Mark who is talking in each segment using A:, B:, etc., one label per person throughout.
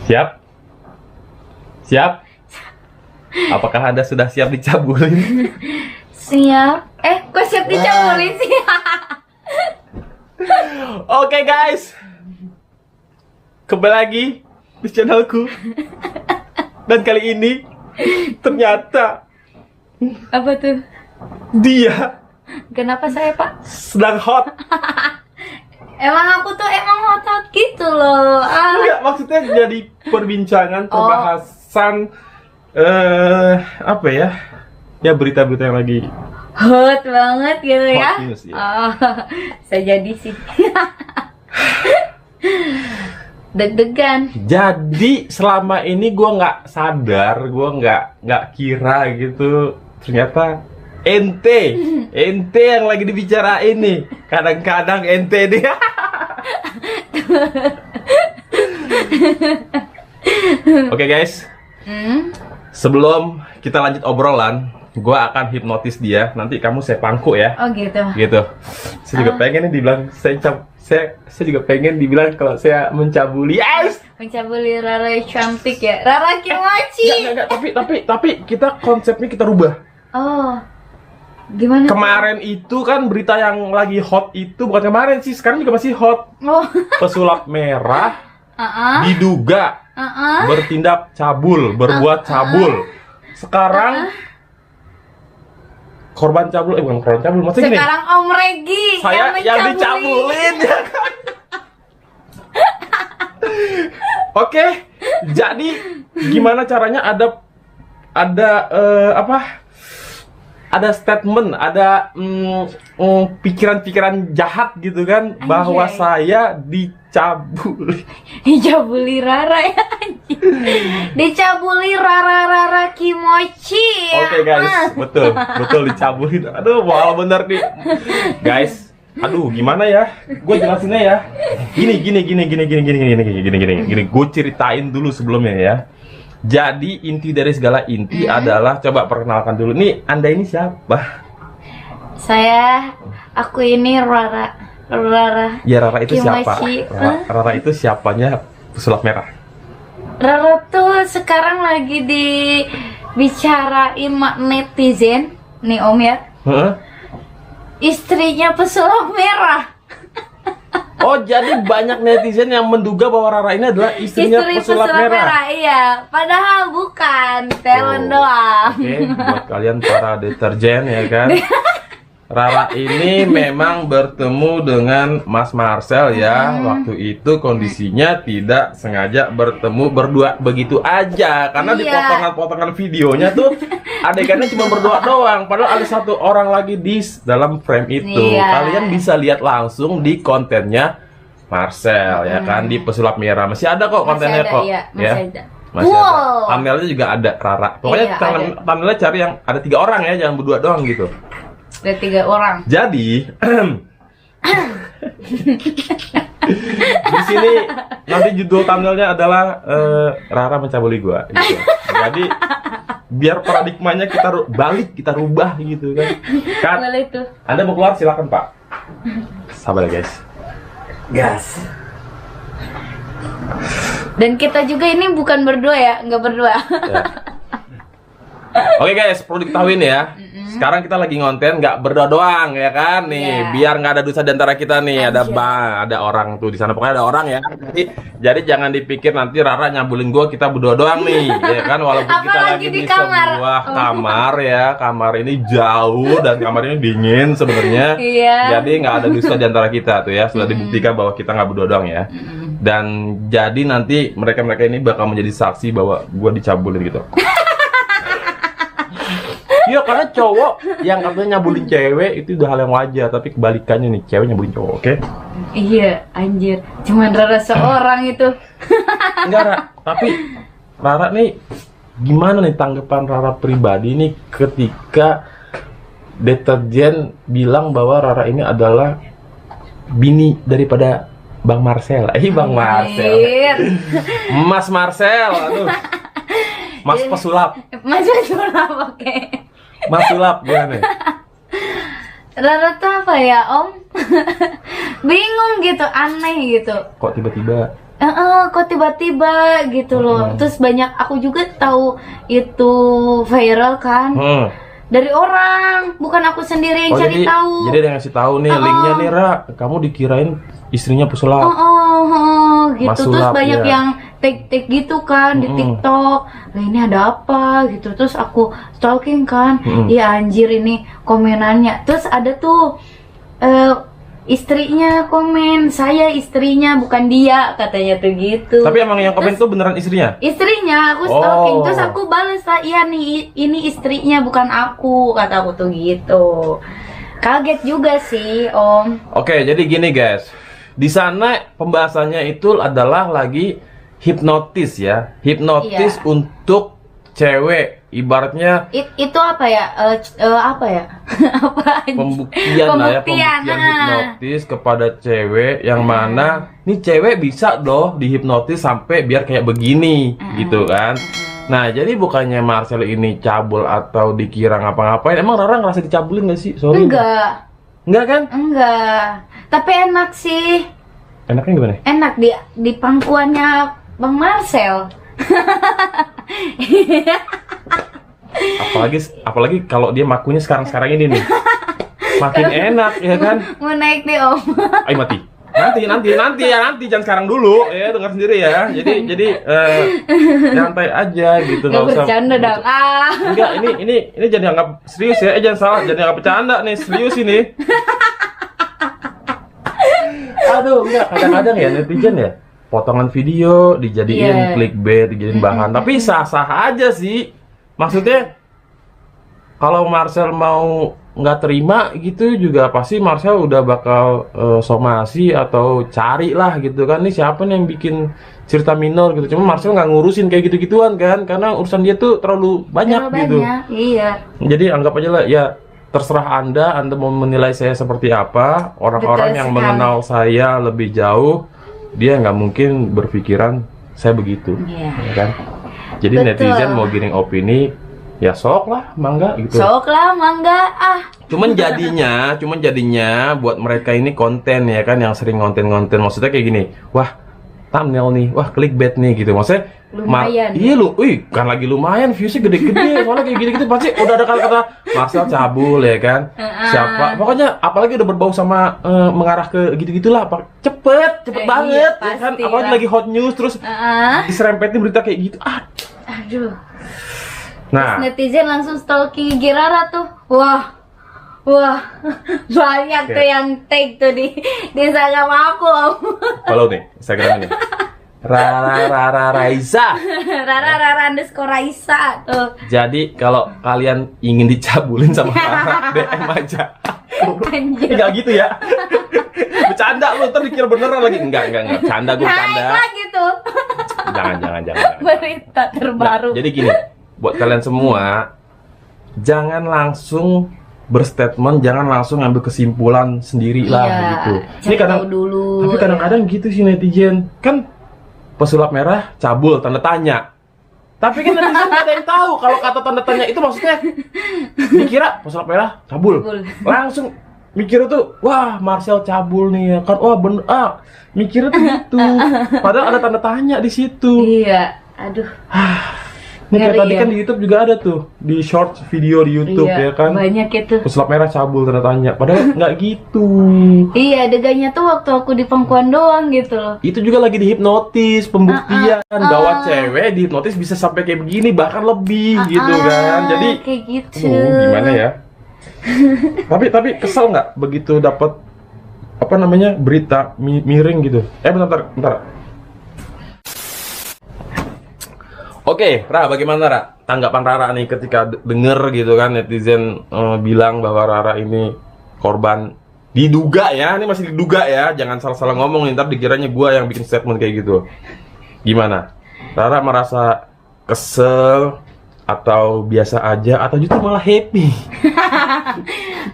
A: Siap? Siap? Apakah Anda sudah siap dicabulin?
B: Siap. Kok siap dicabulin sih?
A: Oke guys, kembali lagi di channelku. Dan kali ini ternyata
B: Apa tuh?
A: dia
B: Kenapa saya, Pak?
A: sedang hot.
B: Emang aku tuh emang otak gitu loh.
A: Enggak, maksudnya jadi perbincangan, perbahasan apa ya? Ya berita-berita yang lagi
B: Hot banget gitu ya.
A: hot news ya.
B: Saya jadi sih. Deg-degan.
A: Jadi selama ini gue nggak sadar, gue nggak kira gitu, ternyata ente yang lagi dibicarain nih. Kadang-kadang ente dia. Oke guys, sebelum kita lanjut obrolan, gue akan hipnotis dia. Nanti kamu saya pangku ya.
B: Oh gitu.
A: Gitu. Saya juga pengen nih dibilang saya juga pengen dibilang kalau saya mencabuli. Yes!
B: Mencabuli Rara yang cantik ya. Rara Kimochi.
A: Enggak, tapi kita konsepnya kita rubah.
B: Oh. Gimana?
A: Kemarin itu kan berita yang lagi hot itu, bukan kemarin sih, sekarang juga masih hot.
B: Oh.
A: Pesulap merah diduga bertindak cabul, berbuat cabul. Sekarang korban cabul, bukan korban cabul, maksudnya gini.
B: Sekarang Om Regi
A: Saya yang dicabulin ya kan? Oke, jadi gimana caranya ada statement, ada pikiran-pikiran jahat gitu kan, bahwa saya dicabuli.
B: Dicabuli Rara ya. Dicabuli Rara Kimochi ya.
A: Oke guys, betul dicabuli. Aduh, wah bener nih guys. Aduh, gimana ya? Gue jelasinnya ya. Gini. Gue ceritain dulu sebelumnya ya. Jadi inti dari segala inti adalah, coba perkenalkan dulu. Nih, Anda ini siapa?
B: Aku ini Rara.
A: Ya, Rara itu siapa?
B: Kimochi.
A: Rara itu siapanya pesulap merah.
B: Rara tuh sekarang lagi dibicarain netizen nih Om ya. Istrinya pesulap merah.
A: Oh, jadi banyak netizen yang menduga bahwa Rara ini adalah istrinya
B: Istri
A: pesulap merah.
B: Iya, padahal bukan, talent doang.
A: Oke, buat kalian para deterjen ya kan. Rara ini memang bertemu dengan Mas Marcel ya. Waktu itu kondisinya tidak sengaja bertemu berdua begitu aja. Karena di potongan-potongan videonya tuh adegannya cuma berdua doang. Padahal ada satu orang lagi di dalam frame itu. Kalian bisa lihat langsung di kontennya Marcel ya kan, di pesulap merah. Masih ada kok kontennya kok.
B: Iya, masih ada.
A: Masih ada. Thumbnailnya juga ada Rara. Pokoknya thumbnailnya cari yang ada 3 orang ya, jangan berdua doang gitu.
B: Ada 3 orang.
A: Jadi di sini nanti judul thumbnailnya adalah Rara mencabuli gua gitu. Jadi biar paradigmanya kita kita rubah gitu kan.
B: Boleh tuh.
A: Anda mau keluar silakan Pak. Sabar ya guys.
C: Gas.
B: Dan kita juga ini bukan berdua ya, nggak berdua.
A: Ya. Oke guys, perlu diketahui nih ya. Sekarang kita lagi ngonten nggak berdua doang ya kan nih, biar nggak ada dosa di antara kita nih. Ada orang tuh di sana, pokoknya ada orang ya. Jadi jangan dipikir nanti Rara nyabulin gua kita berdua doang nih, ya kan. Walaupun kita lagi di sebuah kamar ya, kamar ini jauh dan kamar ini dingin sebenarnya. Jadi nggak ada dosa di antara kita tuh ya. Sudah dibuktikan bahwa kita nggak berdua doang ya. Dan jadi nanti mereka ini bakal menjadi saksi bahwa gua dicabulin gitu. Iya, karena cowok yang katanya nyabulin cewek itu udah hal yang wajar, tapi kebalikannya nih, cewek nyabulin cowok, oke?
B: Iya, anjir. Cuman Rara seorang itu.
A: Enggak, Ra. Tapi Rara nih, gimana nih tanggapan Rara pribadi nih ketika deterjen bilang bahwa Rara ini adalah bini daripada Bang Marcel? Bang Marcel. Mas Marcel, aduh. Mas pesulap.
B: Mas pesulap, oke.
A: Mas sulap gimana?
B: Rara tuh apa ya Om? Bingung gitu, aneh gitu.
A: Kok tiba-tiba
B: kok tiba-tiba gitu loh. Terus banyak aku juga tahu itu viral kan. Dari orang, bukan aku sendiri yang cari tahu.
A: Jadi dia ngasih tahu nih linknya nih, Ra. Kamu dikirain istrinya pesulap.
B: Gitu. Terus banyak yang tag gitu kan di TikTok. Nah, ini ada apa gitu. Terus aku stalking kan. Iya anjir ini komenannya. Terus ada tuh istrinya komen, saya istrinya bukan dia, katanya tuh gitu.
A: Tapi emang yang komen tuh beneran istrinya?
B: Istrinya, aku stalking, terus aku balas, iya nih, ini istrinya bukan aku, kata aku tuh gitu. Kaget juga sih, Om.
A: Oke, jadi gini guys, di sana pembahasannya itu adalah lagi hipnotis ya, hipnotis untuk cewek, ibaratnya
B: itu apa ya? Apa ya?
A: pembuktian lah ya, pembuktian hipnotis kepada cewek yang mana nih cewek bisa loh dihipnotis sampai biar kayak begini gitu kan. Nah, jadi bukannya Marcel ini cabul atau dikira ngapa-ngapain. Emang Rara ngerasa dicabulin gak sih? Sorry.
B: Enggak.
A: Enggak kan?
B: Enggak. Tapi enak sih.
A: Enaknya gimana?
B: Enak di pangkuannya Bang Marcel.
A: apalagi kalau dia makunya sekarang ini nih makin enak ya kan.
B: Mau naik nih Om.
A: Ayo mati nanti jangan sekarang dulu ya, dengar sendiri ya. Jadi santai aja gitu, nggak usah
B: bercanda dong.
A: Enggak, ini jangan dianggap serius ya, jangan salah, jangan dianggap bercanda nih, serius ini. Aduh, enggak, kadang-kadang ya netizen ya potongan video dijadiin clickbait, dijadiin bahan. Tapi sah-sah aja sih. Maksudnya kalau Marcel mau nggak terima gitu juga pasti Marcel udah bakal somasi atau cari lah gitu kan. Nih siapa nih yang bikin cerita minor gitu. Cuma Marcel nggak ngurusin kayak gitu-gituan kan, karena urusan dia tuh terlalu banyak gitu.
B: Iya.
A: Jadi anggap aja lah ya, terserah Anda mau menilai saya seperti apa. Orang-orang yang mengenal saya lebih jauh, dia nggak mungkin berpikiran saya begitu, ya kan? Jadi netizen mau giring opini, ya sok lah, mangga gitu.
B: Sok lah, mangga.
A: Cuman jadinya buat mereka ini konten ya kan, yang sering ngonten-ngonten. Maksudnya kayak gini, wah thumbnail nih, wah clickbait nih gitu. Maksudnya
B: lumayan.
A: Iya kan lagi lumayan, viewsnya gede-gede. Soalnya kayak gini-gitu pasti udah ada kata-kata Marcel cabul ya kan. Siapa? Pokoknya apalagi udah berbau sama mengarah ke gitu-gitulah. Cepet banget ya kan. Apalagi lagi hot news terus diserempetin berita kayak gitu.
B: Aduh.
A: Nah,
B: terus netizen langsung stalking Girara tuh. Wah, banyak tuh yang tag tuh di Instagram aku.
A: Follow nih Instagram ini. Rara Raisa.
B: Rara Raisa tuh.
A: Jadi kalau kalian ingin dicabulin sama Rara, DM aja. Enggak gitu ya. Bercanda lu, ntar dikira beneran lagi. Enggak, bercanda, gue bercanda.
B: Naik gitu.
A: Jangan.
B: Berita terbaru.
A: Nah, jadi gini, buat kalian semua, jangan langsung berstatement, jangan langsung ngambil kesimpulan sendiri lah gitu. Ini
B: dulu.
A: Tapi kadang-kadang gitu sih netizen. Kan pesulap merah cabul tanda tanya. Tapi kan netizen nggak ada yang tahu kalau kata tanda tanya itu maksudnya dikira pesulap merah cabul. Langsung mikirnya tuh, wah Marcel cabul nih ya kan. Wah bener, mikirnya tuh gitu. Padahal ada tanda tanya di situ.
B: Iya, aduh.
A: Ini kayak tadi kan di YouTube juga ada tuh, di short video di YouTube ya kan.
B: Banyak itu.
A: Pesulap merah cabul tanda tanya. Padahal nggak gitu.
B: Iya, adegannya tuh waktu aku di pangkuan doang gitu loh.
A: Itu juga lagi dihipnotis, pembuktian bahwa cewek dihipnotis bisa sampai kayak begini, bahkan lebih gitu kan. Jadi
B: kayak gitu.
A: Gimana ya? tapi kesel nggak begitu dapat apa namanya berita miring gitu? Bentar. Oke, Ra, bagaimana Ra? Tanggapan Rara nih ketika denger gitu kan netizen bilang bahwa Rara ini korban diduga ya, ini masih diduga ya, jangan salah-salah ngomong nih, ntar dikiranya gua yang bikin statement kayak gitu. Gimana? Rara merasa kesel atau biasa aja atau justru malah happy?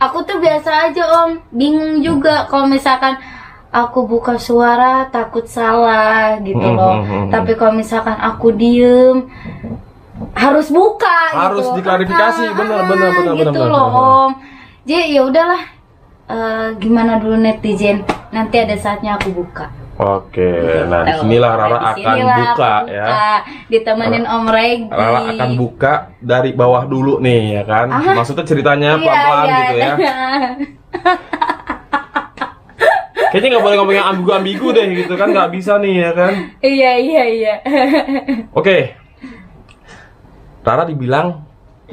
B: Aku tuh biasa aja Om, bingung juga kalau misalkan aku buka suara takut salah gitu loh. Tapi kalau misalkan aku diem harus buka
A: harus
B: gitu.
A: Diklarifikasi, benar
B: gitu loh Om. Jadi ya udahlah, gimana dulu netizen, nanti ada saatnya aku buka.
A: Oke, nah disinilah Rara akan buka ya.
B: Ditemenin Om Regi.
A: Rara akan buka dari bawah dulu nih ya kan. Maksudnya ceritanya pelan-pelan gitu ya. Kayaknya nggak boleh ngomong yang ambigu-ambigu deh gitu kan, nggak bisa nih ya kan.
B: Iya.
A: Oke. Rara dibilang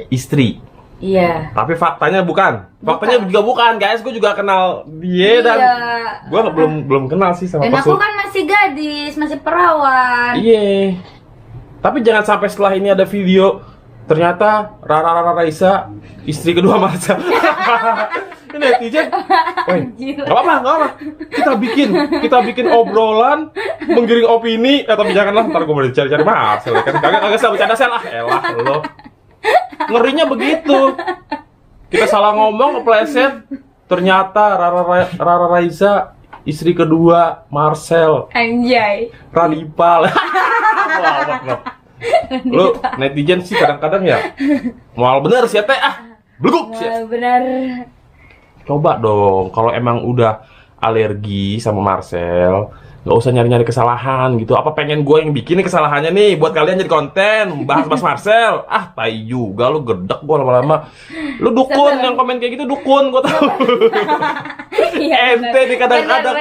A: istri.
B: Iya.
A: Tapi faktanya bukan. Faktanya juga bukan, guys. Gue juga kenal dia dan gue belum kenal sih sama
B: Dan aku kan masih gadis, masih perawan.
A: Iya. Tapi jangan sampai setelah ini ada video ternyata Rara Raisa istri kedua Marsha. Ini netizen. Gak apa-apa. Kita bikin obrolan, menggiring opini. Tapi janganlah ntar gue mau cari-cari Marcel kan. Kagak usah bercanda sel lah. Elah lo. Ngerinya begitu. Kita salah ngomong, kepleset. Ternyata Rara Raisa istri kedua Marcel.
B: Anjay.
A: Radipal. Lu netizen sih kadang-kadang ya. Mual bener sih teh Beleguk sih.
B: Bener.
A: Coba dong kalau emang udah alergi sama Marcel, nggak usah nyari-nyari kesalahan gitu. Apa pengen gue yang bikin kesalahannya nih buat kalian jadi konten bahas Marcel? Tai juga lu, gedek gue lama-lama. Lu dukun yang komen kayak gitu, dukun gue tahu. Ente nih kadang-kadang.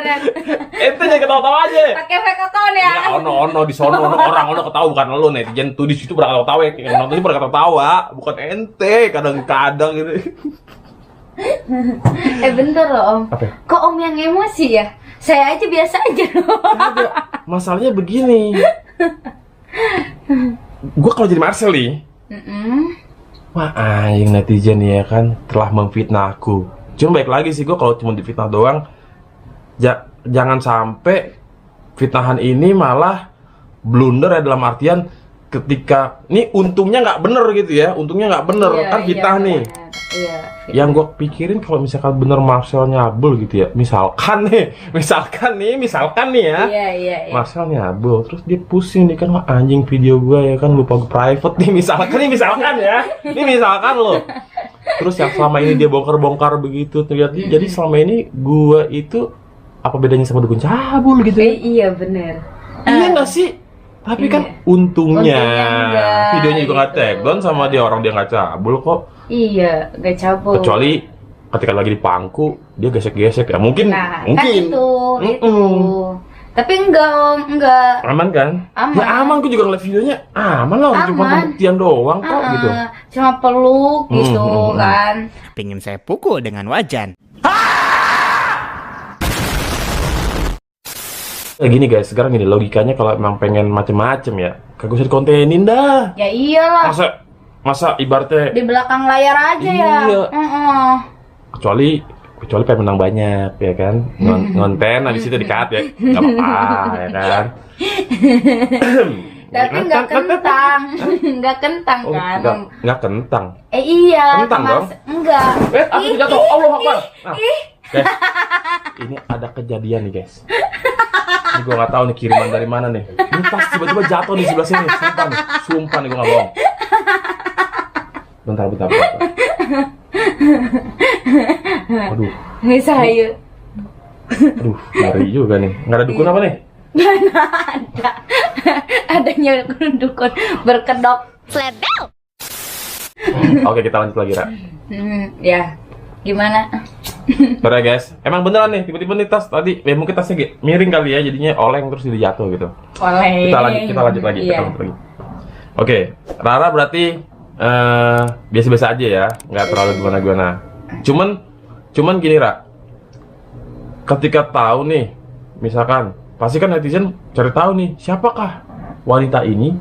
A: Ente jadi ketawa-tawa aja.
B: Pakai fake account ya?
A: Ono di sono orang ketawa, bukan lu netizen tuh di situ berketawa-tawa, yang nonton berketawa, bukan ente kadang-kadang gitu.
B: Bentar loh Om.
A: Apa?
B: Kok Om yang emosi ya? Saya aja biasa aja loh.
A: Masalahnya begini. Gue kalau jadi Marcel nih, wah aing netizen ya kan telah memfitnah aku. Cuma baik lagi sih gue kalau cuma difitnah doang, jangan sampai fitnahan ini malah blunder ya, dalam artian ketika ini untungnya nggak bener gitu ya, untungnya nggak bener kan fitnah nih.
B: Iya.
A: Yang gue pikirin kalau misalkan bener Marcel nyabul gitu ya, misalkan nih ya,
B: Iya.
A: Marcel nyabul, terus dia pusing nih kan, wah anjing video gue ya kan lupa gue private nih, misalkan ya, ini misalkan loh. Terus yang selama ini dia bongkar-bongkar begitu, terlihat jadi selama ini gue itu apa bedanya sama dukun cabul gitu?
B: Iya bener.
A: Iya nggak sih? Tapi kan untungnya videonya juga nggak take down sama dia, orang dia nggak cabul kok.
B: Iya, nggak cabul.
A: Kecuali ketika lagi di pangku dia gesek-gesek ya, mungkin.
B: Kan itu. Tapi enggak.
A: Aman kan?
B: Aman.
A: Ya aman, gue juga ngeliat videonya aman lah, cuma pembuktian doang kok gitu.
B: Cuma peluk gitu kan.
C: Pengen saya pukul dengan wajan.
A: Gini guys, sekarang gini logikanya, kalau emang pengen macem-macem ya kagak usah dikontenin dah.
B: Ya iyalah.
A: Masa ibaratnya
B: di belakang layar aja ya.
A: Kecuali pengen menang banyak ya kan, ngonten habis itu di-cut ya, nggak apa-apa ya kan.
B: Tapi nggak kentang kan?
A: Nggak kentang.
B: Iya.
A: Kentang dong?
B: Enggak.
A: Aku jatuh, Allah Akbar. Guys, ini ada kejadian nih guys. Ini gue nggak tahu nih kiriman dari mana nih. Ini tas tiba-tiba jatuh di sebelah sini. Sumpah nih gue nggak bohong. Bentar. Aduh.
B: Ini saya.
A: Aduh, ngeri juga nih. Nggak ada dukun apa nih?
B: Mana ada. Adanya dukun berkedok.
A: Oke, kita lanjut lagi, Ra.
B: Ya. Gimana?
A: Bentar ya guys. Emang beneran nih, tiba-tiba nih tas tadi, ya mungkin tasnya miring kali ya, jadinya oleng terus jadi jatuh gitu.
B: Oleng.
A: Kita lanjut lagi. Oke, Rara berarti biasa-biasa aja ya, nggak terlalu gimana-gimana. Cuman gini, Ra. Ketika tahu nih, misalkan pasti kan netizen cari tahu nih, siapakah wanita ini